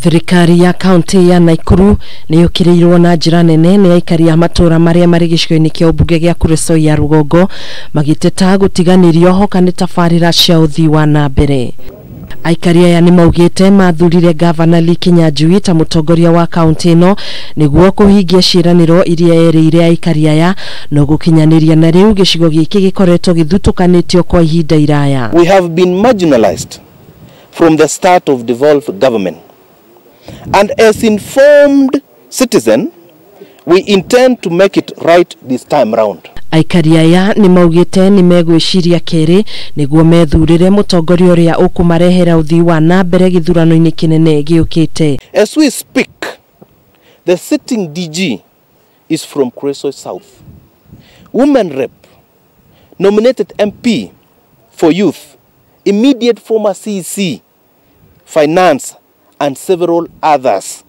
Thirikari ya kaunti ya Naikuru ni yukirirwo na njira nene ni aikari a matura maria mari gicigo-ini kia umbunge gia Kuresoi ya rugongo magiteta gutiganirio hoka ni tabarira cia uthii wa nambere. Aikari aya nimaugite mathurire gavana Kinyanjui ta mutongoria wa kaunti ino niguo kuhingia ciraniro iria erire aikari aya no gukinyaniria na riu gicigo giki gikoretwo githutukanitio kwa ihinda iraya. We have been marginalized from the start of devolved government. And as informed citizen, we intend to make it right this time round. Aikari aya nimaugite nimegwiciria keri niguo methurire mutongoria uria ukumarehera uthii wa nambere githurano-ini kinene giukite. As we speak, the sitting DG is from Kuresoi South. Women rep, nominated MP for youth, immediate former CC, finance, and several others.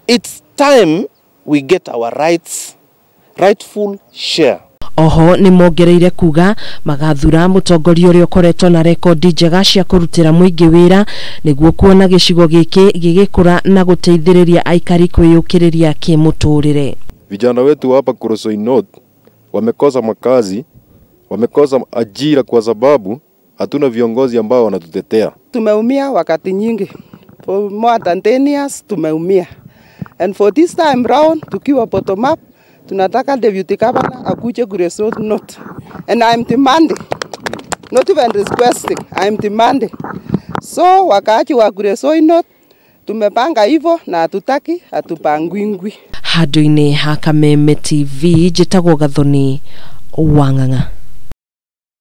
It's time we get our rightful share. Oho ni mongereire kuga magathura mutongoria uria ukoretwo na rekodi njega cia kurutira muingi wira niguo kuona gicigo giki gigikura na guteithiriria aikari kwiyukiriria kimuturire. Vijana wetu hapa Kuresoi North wamekosa makazi, wamekosa ajira kwa sababu hatuna viongozi ambao wanatutetea. Tumeumia wakati nyingi. For more than 10 years tumeumia. And for this time round tukiwa bottom up tunataka deputy governor akuje Kuresoi North. And I'm demanding, not even requesting, I'm demanding. So wakaaji wa Kuresoi North tumepanga hivyo na hatutaki hatupangwingwi. Handu-ini ha Kameme TV njitagwo Gathoni Wang'ang'a.